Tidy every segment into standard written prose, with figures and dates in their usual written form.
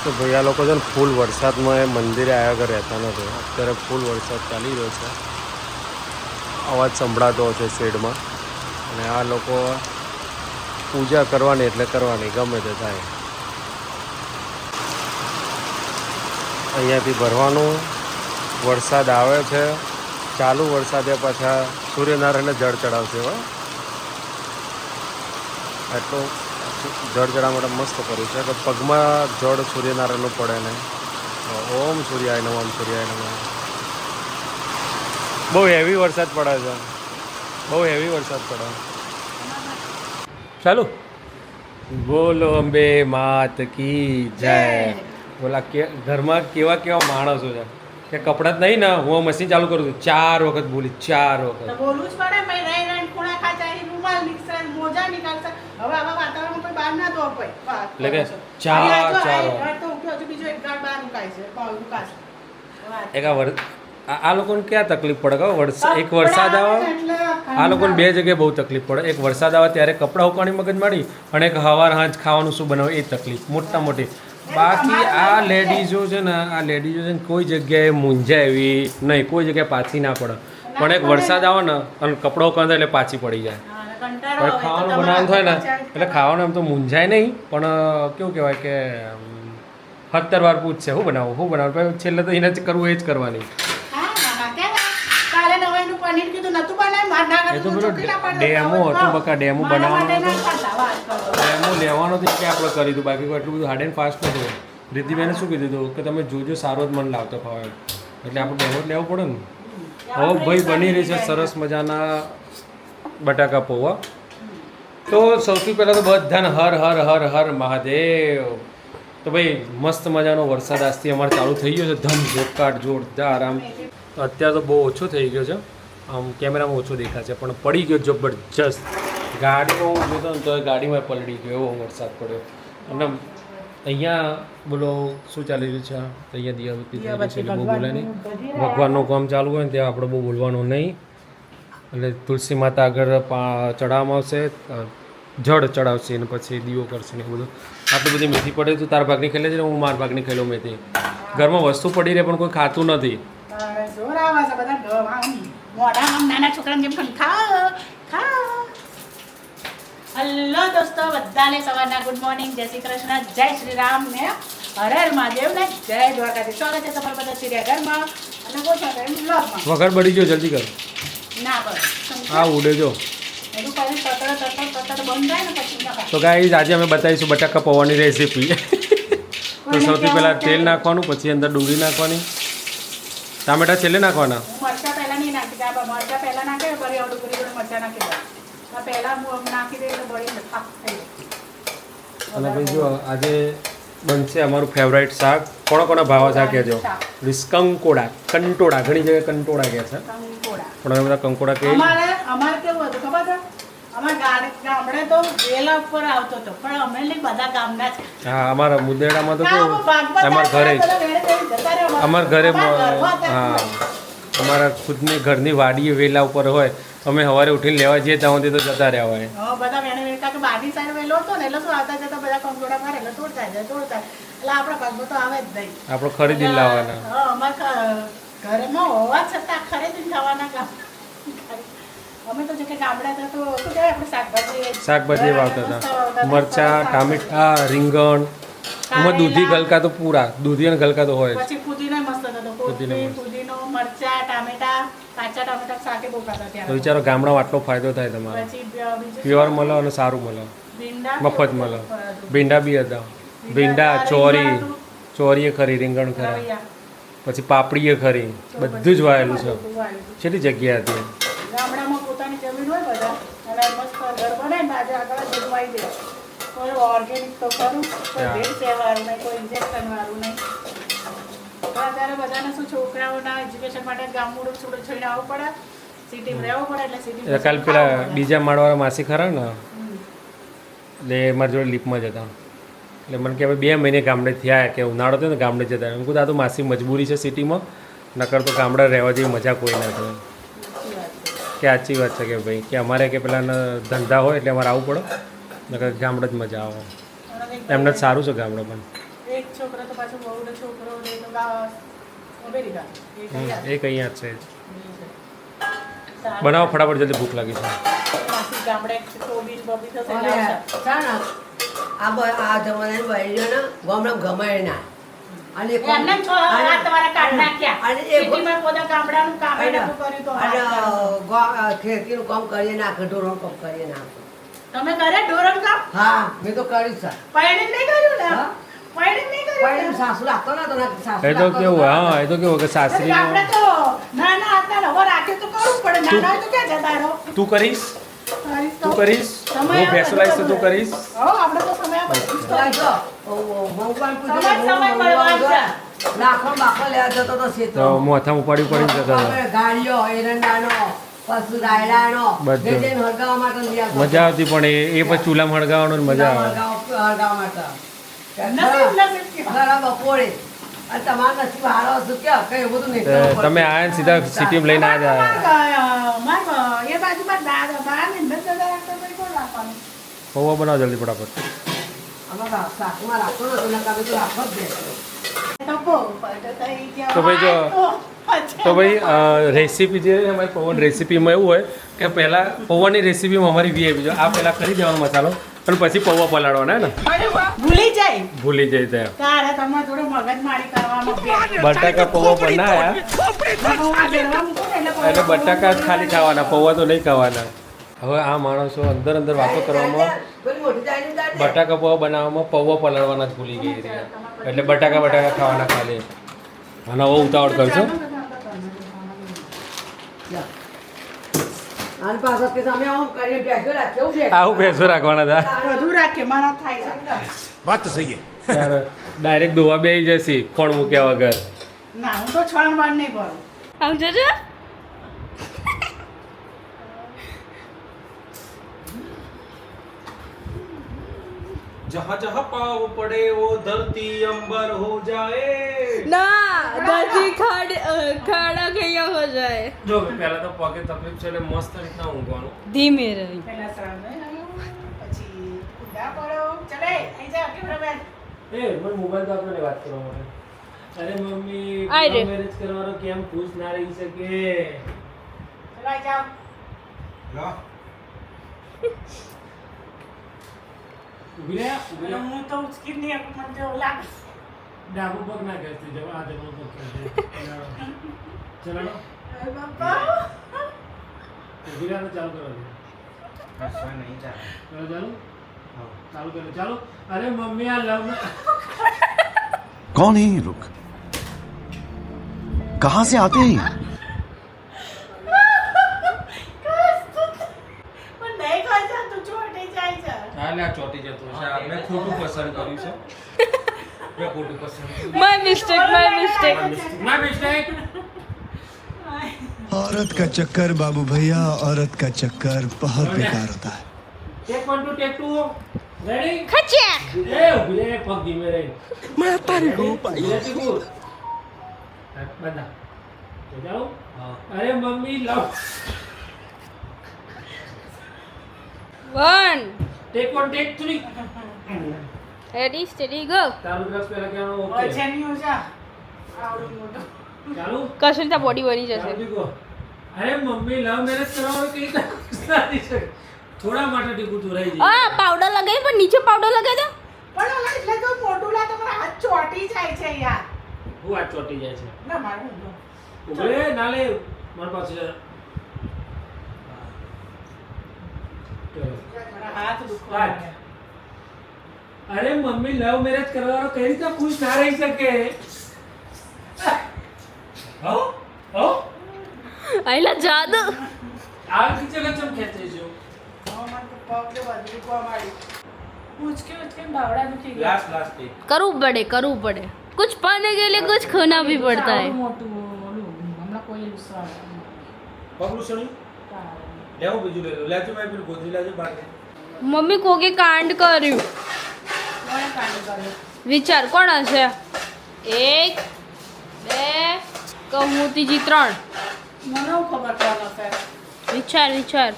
તો ભાઈ આ લોકો છે ને ફૂલ વરસાદમાં એ મંદિરે આવ્યા વગર રહેતા નથી. અત્યારે ફૂલ વરસાદ ચાલી રહ્યો છે, અવાજ સંભળાતો હશે શેડમાં. અને આ લોકો પૂજા કરવાની એટલે કરવાની, ગમે તે થાય. અહીંયાથી ભરવાનું. વરસાદ આવે છે, ચાલુ વરસાદે પાછા સૂર્યનારાયણને જળ ચડાવશે. હવે એટલું જળ ચડાવવા માટે મસ્ત કર્યું છે કે પગમાં જળ સૂર્યનારાયણનું પડે ને. ઓમ સૂર્યાય નમઃ, ઓમ સૂર્યાય નમઃ. બહુ હેવી વરસાદ પડે છે, બહુ હેવી વરસાદ પડે. ચાલુ બોલો અંબે માત કી જય. બોલા કે ઘરમાં કેવા કેવા માણસો છે કે કપડાં જ નહીં ને, હું મશીન ચાલુ કરું છું 4 વખત બોલી, 4 વખત બોલવું જ પડે. ભાઈ રહી રહીને ખૂણા ખાચા રૂમાલ નીકળે, મોજા નીકળશે. હવે આવા વાતાવરણમાં કોઈ બહાર ના દો ભાઈ. એટલે કે 4 તો હજુ બીજો એક ગાળ બહાર મુકાય છે, મુકાશે. એક આ લોકોને ક્યાં તકલીફ પડે ખબર? એક વરસાદ આવે, આ લોકોને 2 જગ્યાએ બહુ તકલીફ પડે. એક વરસાદ આવે ત્યારે કપડાં ઉકાળી મગજ મારી, અને એક હવાર હાંજ ખાવાનું શું બનાવે એ તકલીફ મોટા મોટી. બાકી આ લેડીઝો છે ને, આ લેડીઝો છે ને કોઈ જગ્યાએ મૂંઝાય એવી નહીં, કોઈ જગ્યાએ પાછી ના પડે. પણ એક વરસાદ આવે ને અને કપડાં કંધે એટલે પાછી પડી જાય. હવે ખાવાનું બનાવવાનું થાય ને એટલે ખાવાનું એમ તો મૂંઝાય નહીં, પણ કેવું કહેવાય કે 70 વાર પૂછશે શું બનાવું, શું બનાવું. છેલ્લે તો એને જ કરવું, એ જ કરવાની. એ તો પેલો ડેમો હતો બકા, ડેમો બનાવવાનો હતો, ડેમો લેવાનો હતો કે આપણે કરી દીધું. બાકી એટલું બધું હાર્ડ એન્ડ ફાસ્ટ નતું. રીતિબેને શું કીધું હતું કે તમે જોજો સારો જ મન લાવતો ખાવા, એટલે આપણે ડેમો જ લેવો પડે ને. હવે ભાઈ બની રહી છે સરસ મજાના બટાકા પૌવા. તો સૌથી પહેલાં તો બધાને હર હર હર હર મહાદેવ. તો ભાઈ મસ્ત મજાનો વરસાદ આજથી અમારે ચાલુ થઈ ગયો છે, ધમધોકાટ જોરદાર. આમ અત્યારે તો બહુ ઓછો થઈ ગયો છે, આમ કેમેરામાં ઓછો દેખાશે, પણ પડી ગયો જબરજસ્ત. ગાડીમાં હું જોતો ને તો ગાડીમાં પલળી ગયો, એવો વરસાદ પડ્યો. અને અહીંયા બોલો શું ચાલી રહ્યું છે? અહીંયા દિયાબત્તી થઈ રહી છે એટલે બહુ બોલે નહીં. ભગવાનનું કામ ચાલુ હોય ને ત્યાં આપણે બહુ બોલવાનું નહીં. એટલે તુલસી માતા આગળ ચડાવવામાં આવશે, જળ ચડાવશે અને પછી દીવો કરશે ને બધું. આટલી બધી મેથી પડે તો તારા ભાગની ખેલે છે ને હું મારા ભાગની ખેલો મેથી. ઘરમાં વસ્તુ પડી રહે પણ કોઈ ખાતું નથી. નાના છોકરાને જેમ ખાઓ ખાઓ. હલો દોસ્તો, બધાને સવારના ગુડ મોર્નિંગ, જય શ્રી કૃષ્ણ, જય શ્રી રામ ને હર હર મહાદેવ ને જય દ્વારકાધીશ. સ્વાગત છે તમારા બધા ચિડિયાઘરમાં અને બ્લોગમાં. વગર બળી ગયો, જલ્દી કર. ના બસ હા ઉડે જો. તો ગાઈઝ આજે અમે બતાવીશું બટાકા પૌવાની રેસીપી. તો સૌથી પહેલાં તેલ નાખવાનું, પછી અંદર ડુંગળી નાખવાની, ટામેટા છેલ્લે નાખવાના. મરચા પહેલા નહીં નાખી, મરચા પહેલા નાખે પછી ડુંગળી જોડે મરચા નાખી દો. પહેલા નાખી દે એટલે બળી થઈ જાય. અને ભાઈ જો આજે બનશે અમારું ફેવરાઇટ શાક. કોણ કોના ભાવ શાક કહેજો? કંકોડા, કંટોળા, ઘણી જગ્યાએ કંટોળા કહે છે, પણ અમે બધા કંકોડા કહીએ. અમારે કેવું હતું ખબર છે? અમારા ગામડે તો વેલા ઉપર આવતો હતો, પણ અમે નહીં બધા ગામના છે. હા, અમારા મુદેડામાં તો કેવું, અમારા ઘરે હા, અમારા ખુદની ઘરની વાડીએ વેલા ઉપર હોય, અમે સવારે ઉઠીને લેવા જઈએ ત્યાં સુધી તો જતા રહ્યા હોય. બધા વેણે વેણકા કે બારી સાઈડ વેલો હતો ને એટલે શું આવતા જતા બધા કંકોડા મારે એટલે તોડતા જાય એટલે આપણા પગમાં તો આવે જ નહીં. આપણે ખરીદીને લાવવાના. અમારા ઘરમાં હોવા છતાં ખરીદીને ખાવાના કામ. અમે તો જો કે ગામડા તો શું કહેવાય આપણે શાકભાજી વાવતા હતા. મરચા, ટામેટા, રીંગણ, એમાં દૂધી ગલકા તો પૂરા, દૂધી અને ગલકા તો હોય. પછી પુદીનો મસ્ત હતો, પુદીનો, મરચા, ટામેટા, કાચા ટામેટા શાકે બહુ ખાતા ત્યારે. તો વિચારો ગામડામાં આટલો ફાયદો થાય તમારે. પ્યોર મળે અને સારું મળે, મફત મળે. ભીંડા બી હતા, ભીંડા, ચોરીએ ખરી, રીંગણ ખરા, પછી પાપડીએ ખરી, બધું જ વાયેલું છે. છેલ્લી જગ્યા હતી ગામડામાં પોતાની જમીન હોય બધા અને મસ્ત ઘર બનાવીને બાજુ આગળ બધું આવી જાય. કોઈ ઓર્ગેનિક તો કરું, કોઈ ભેળસેળવાળું નહીં, કોઈ ઇન્જેક્શનવાળું નહીં. અત્યારે બધાને શું છોકરાઓના એજ્યુકેશન માટે ગામડું છોડું છોડીને આવવું પડે, સિટીમાં રહેવું પડે એટલે સિટી. કાલ પેલા બીજા માળવાળા માસી ખરા ને, એટલે મારી જોડે લીપમાં જતા, એટલે મને કે 2 મહિને ગામડે થયા કે ઉનાળો થયો ને ગામડે જતા. એમ કહું દાદુ માસી મજબૂરી છે સિટીમાં, નકર તો ગામડે રહેવા જેવી મજા કોઈ ના થાય. કે સાચી વાત છે કે ભાઈ કે અમારે કે પેલા ધંધા હોય એટલે અમારે આવવું પડે, નકર ગામડે જ મજા આવે. એમને જ સારું છે ગામડે પણ. એક છોકરો તો પાછો બહુનો છોકરો ને તો અમેરિકા એ કઈ એક અહીંયા જ છે સારું. બનાવો ફટાફટ જલ્દી ભૂખ લાગી છે માસી ગામડે ચોવીસ બબી થશે અમે લાવશે. છે ને આ જમાનાની બહેરીઓને ગામડામાં ગમાય ના અને એક એમને છ રાત તમારા કાઢ નાખ્યા. અને એક સિટીમાં પોતા ગામડાનું કામ એ નતું કર્યું તો વાત કરો. ખેતીનું કામ કરીએ નાખે ઢોરણ કામ કરીએ નાખે તમે કરે ઢોરણ કામ? હા મેં તો કર્યું છે પૈણી નહીં કર્યું ને? હા? પૈણી નહીં કર્યું પણ ને? સાસુ રાખતો ને તો સાસુ એ તો કેવું હા એ તો કેવું કે અરે સાસરી આપણે તો નાના હતા ને હવે રાખ્યું તો કરવું પડે. નાના હોય તો ક્યાં જતા રહો? તું કરીશ કરીશ તો. તું કરીશ સમય હું આવે ફેસલો લાવીશ તો તું બધું કરીશ હો, આપણે તો સમય આવે બધું જ કરીશું. ભગવાન સમય મળવાનું છે. લાખો બાખો લેવા જતો તો તો શેતો મોથામાં ઉપાડી ઉપાડીને જતા હતા આપણે ગાડીઓ એરંડાનો પશુ રાયડાનો બધું. જે જેને હળગાવવા માટે લઈ આવતો. મજા આવતી પણ એ પછી ચૂલામાં હળગાવવાનું ને મજા આવે હળગાવવા માટે નસીબ કહેવાય. ઘણા બપોરે અને તમારા નસીબ હારો હશે કે કઈ એવું બધું નહીં તો કરવું તમે પડે. આયા ને સીધા સિટીમાં લઈને આવ્યા એ બાજુમાં બહાર ને અંદર જતા રાખતા પછી કોણ રાખવાનું? પૌવા બનાવો જલ્દી ફટાફટ આમાં શાકમાં રાખો ને એના કારણે તો રાખો જ દે. તો બહુ બધું થઈ ગયું. તો ભાઈ જો અચ્છા. તો ભાઈ રેસીપી જે છે અમારી પૌવાની રેસીપીમાં એવું હોય કે પહેલાં પૌવાની રેસીપીમાં અમારી વીઆઈપી જો આ પહેલાં કરી દેવાનો મસાલો અને પછી પૌવા પલાળવાના હે ને ભૂલી જાય ભૂલી જાય ત્યાં તારે તમારે થોડું મગજમારી કરવાનો બટાકા પૌવા બનાવ્યા એટલે બટાકા જ ખાલી ખાવાના પૌવા તો નહીં ખાવાના હવે આ માણસો અંદર અંદર વાતો કરવામાં પેલી મોટી ચાઈની દાળ દે. બટાકા પૌવા બનાવવામાં પૌવા પલાળવાના જ ભૂલી ગઈ છે એટલે બટાકા ખાવાના ખાલી અને હવે ઉતાવળ કરશો જા. આને પાછો કે તમે આમ કરીને બેઠો રાખ કેવું છે આવું ભેંસો રાખવાના હતા બધું રાખે મારા થાય છે बात तो सही है ત્યારે ડાયરેક્ટ ધોવા બેસી જશે કોણ મૂક્યા વગર ના હું તો છણ વાર નહીં ભરું આમ જોજો જहाँ जहाँ पाव પડે वो धरती अंबर हो जाए ના ધરતી ખાડા ગયા હો જાય જો પહેલા તો પગે તકલીફ છે એટલે મસ્ત રીતના ઊંઘવાનું ધીમે રહી પહેલા શ્રાવણ નહીં આવ્યો, પછી ઉડા પડો ચલે અહીં જા કેમેરામેન એ મને મોબાઈલ તો આપણે વાત કરવા માટે અરે મમ્મી આય રે. મેરેજ કરવાનો કેમ ખુશ ના રહી શકે ચલો અહીં જાઓ ઉભી રહે અને હું તો ઉચકી નહીં શકું, મને તો એવું લાગે ડાબુ પગ ના કરતી જવા આ જમણો પગ કરતી ચલાડો અરે બાપા ઉભી રહે ચાલુ કરો नहीं जा ચાલો ચાલુ કરો ચાલો અરે મમ્મી આ લવ कौन है ये लोग कहाँ से आते हैं ये? પણ નહીં ખાઈ જા તું ચોટી જાય છે હાલે આ ચોટી જતો છે આ મેં ખોટું પસંદ કર્યું છે મેં ખોટું પસંદ કર્યું માય મિસ્ટેક ના મિસ્ટેક औरत का चक्कर बाबू भैया औरत का चक्कर बहुत बेकार होता है ટેક 1 2 ટેક 2 રેડી ખચેક એ ઉભી રે પગ ધીમે રે मैं तारी को पाई ધીરેથી બોલ બંધા તો જાઓ અરે mummy love 1 take 1 take 3 ready steady go ચાલુ દ્રસ પહેલા કહેવાનું ઓકે વચનિયું છે આવડું મોટું ચાલુ કશું ત્યાં બોડી બની જશે ચાલુ દીકો અરે મમ્મી લવ મેરેજ કરવાનું કઈ નથી શકે થોડા માટે ટીકું તું રહી જઈ આ પાવડર લગાવી પણ નીચે પાવડર લગાવી દો પણ હવે એટલે તો મોટું લાગે મારા હાથ ચોટી જાય છે યાર હું આ ચોટી જાય છે ના મારું ઊંધું. ઉભરે ના લે મારા પાસે જરા. ચલો મારા હાથ દુખવા વાત. અરે મમ્મી લવ મેરેજ કરવાનો કઈ રીતે ખુશ ના રહી શકે હો હો આઈલા જાદુ આ કિચન ચમ ખેંચે છો લાસ્ટ લાસ્ટ ટેક કરવું પડે कुछ पाने के लिए कुछ खोना भी पड़ता है પગલું સણી લેવું બીજું લે લો લેજો મેં પેલું ગોદરી લેજો બહાર મમ્મી કોકે કાંડ કર્યું વિચાર કોણ હશે 1 2 કમુતીજી 3 મને હું ખબર કોણ હશે વિચાર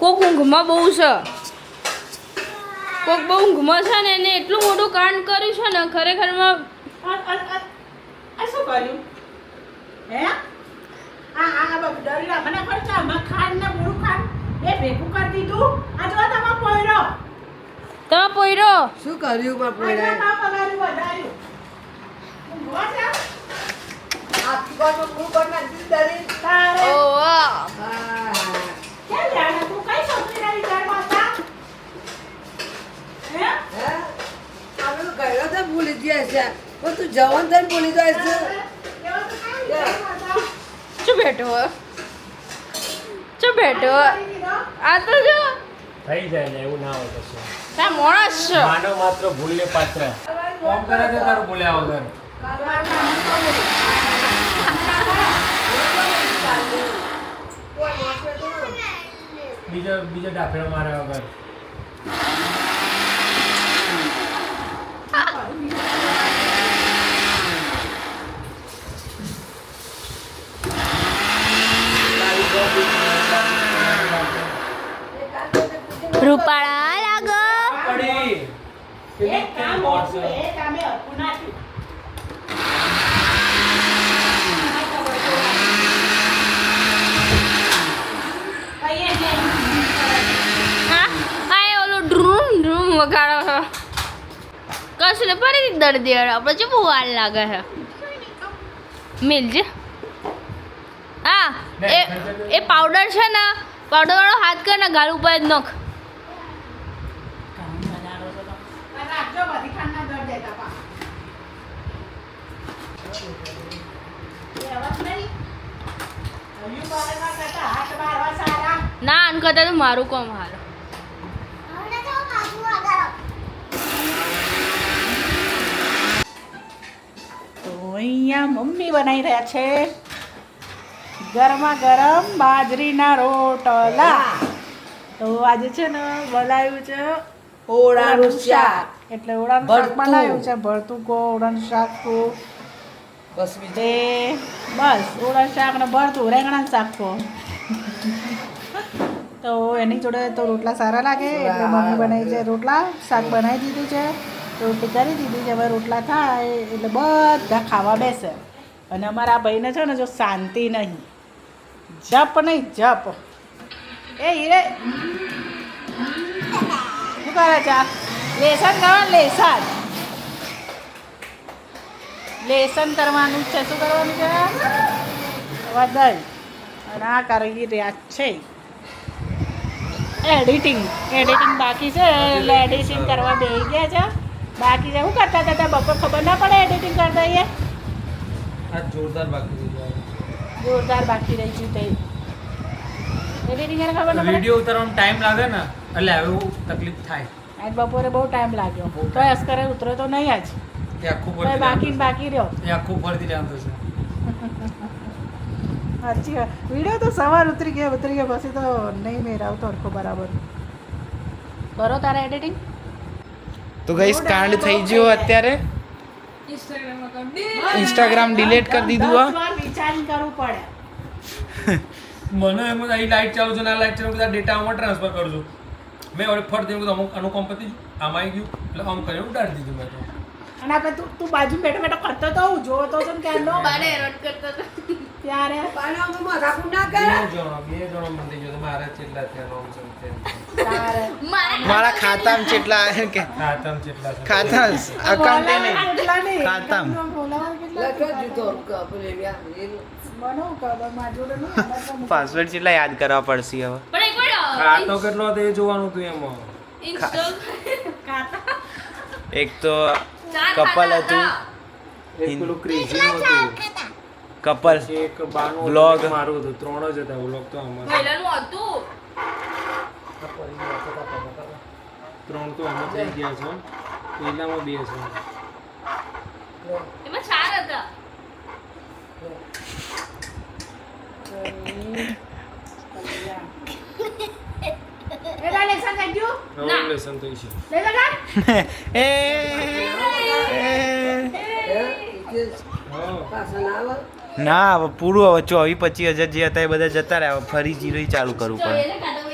કોક ઊંઘમાં બહુ છે કોક બહુ ઊંઘમાં છે ને એને એટલું મોટું કાંડ કર્યું છે ને ખરેખરમાં આ શું કર્યું હે ડરી મને ખર્ચા ખાંડ ને બુરું ખાંડ એ ભેગું કરી દીધું આ જો તમે પોયરો તમે પોયરો શું કર્યું પણ પોયરાએ? વધાર્યું આખી વાતમાં પૂરું કરી નાખ્યું તારી. તારે ઓ વાહ. હા. કેમ જાણે તું કઈ છોકરીના વિચારમાં હતા હે હે? આ બધું કર્યો તો ભૂલી ગયા છે પણ તું જવાન થઈને ભૂલી જાય છે. એવા તો કઈ વિચારમાં હતા શું બેઠો શું બેઠો આ તો જો થઈ જાય ને એવું ના હોય કશું તા માણસ છે માનવ માત્ર ભૂલને પાત્ર કોમ કરે છે તારું ભૂલ્યા વગર બીજો ડાફેડો માર્યા વગર રૂપાળા લાગો પડી એક કામ ઓછું એ કામે હરખું ના થયું કહીએ ને હા આ એ ઓલો ડ્રૂમ ડ્રૂમ વગાડો છે કશું ને ફરીથી દર્દી આપણે જો બહુ વાર લાગે છે મિલજે હા એ પાવડર છે ને પાવડર વાળો હાથ કર ને ગાલ ઉપર જ નખ રાખજો બધી ખાંડના દર દેતા પા એ અવાજ નહીં હજુ બાળકા કરતા હાથ મારવા સારા ના આન કરતા તો મારું કોમ હાલો તો અહીંયા મમ્મી બનાવી રહ્યા છે ગરમા ગરમ બાજરીના રોટલા તો આજે છે ને બનાવ્યું છે ઓળાનું શાક. એટલે ઓળાનું શાક ભરતું. બનાવ્યું છે ભરતું કો ઓળાનું શાક કો બસ બીજું તે બસ ઓળાનું શાક ને ભરતું રેંગણાનું શાક કો તો એની જોડે તો રોટલા સારા લાગે એટલે મમ્મી બનાવી છે રોટલા શાક બનાવી દીધું છે રોટલી કરી દીધી છે હવે રોટલા થાય એટલે બધા ખાવા બેસે અને અમારા ભાઈને છે ને જો શાંતિ નહીં જપ નહીં જપ એ હીરે શું કરે છે લેસન કરવાનું લેસન કરવાનું છે શું કરવાનું છે વધારે અને આ કરી રહ્યા છે એડિટિંગ બાકી છે એટલે એડિટિંગ કરવા બેસી ગયા છે બાકી છે શું કરતા હતા બપોર ખબર ના પડે એડિટિંગ કરતા અહીંયા આ જોરદાર બાકી થઈ જાય જોરદાર બાકી રહી છે તે એડિટિંગ એને ખબર ના પડે વિડીયો ઉતારવાનો ટાઈમ લાગે ને એટલે હવે તકલીફ થાય આજ બપોરે બહુ ટાઈમ લાગ્યો તો અસ્કરે ઉતરો તો નહીં આજ એ આખું તો ફરતી બાકી રહ્યો એ આખું ફરતી જવાનું થશે સાચી વાત વિડીયો તો સવાર ઉતરી ગયા પછી તો નહીં મેર આવતો હરખો બરાબર કરો તારા એડિટિંગ તો ગાઈસ કાંડ થઈ ગયો અત્યારે ઇન્સ્ટાગ્રામ ડિલીટ કરી દીધું આ વિચારી કરવું પડે મને એમ જ અહીં લાઇટ ચાલુ છે ને આ લાઇટ ચાલુ બધા ડેટા આમાં ટ્રાન્સફર કરું છું મેં હવે ફરતી વખતે અમુક અનુકમ પતી આમાં આવી ગયું એટલે આમ કરીને ઉડાડી દીધું મેં તો અને આપણે તું બાજુ બેઠો કરતો તો હું જોતો તો ને ક્યારનો બારે રટ કરતો હતો ત્યારે પાણી માથાકૂટ ના બે કરે. જણો મને થઈ ગયો મારા ચેટલા થયા આમ છે તેમ. તારે મારા ખાતામાં કેટલા કે હા તમ ચેટલા છે ખાતા અકાઉન્ટ નહીં કેટલા નહીં ખાતામ. બોલાવા કેટલા લખો જુદો કપલે વ્યા બનો ખબર માં જોડે નહીં આમાં તો પાસવર્ડ કેટલા યાદ કરવા પડશે હવે પણ એક ખાતો કેટલો હતો એ જોવાનું હતું એમાં ઇન્સ્ટોલ એક તો કપલ હતું એક પેલું ક્રેઝી હતું કપલ પછી એક બાનું હતું, Vlog. એક મારું હતું ત્રણ જ હતા વ્લોગ તો આમાં પહેલાનું હતું ત્રણ તો આમાં થઈ ગયા છે પહેલામાં બે છે એમાં 4 હતા એલા લેસન થઈ ગયું નવું લેસન થઈ છે લેસન કર એ હા પાછા ના આવે. ના હવે પૂરું હવે 24-25 હજાર જે હતા એ બધા જતા રહ્યા હવે ફરી જીરો ચાલુ કરવું તો પડે એને કાઢો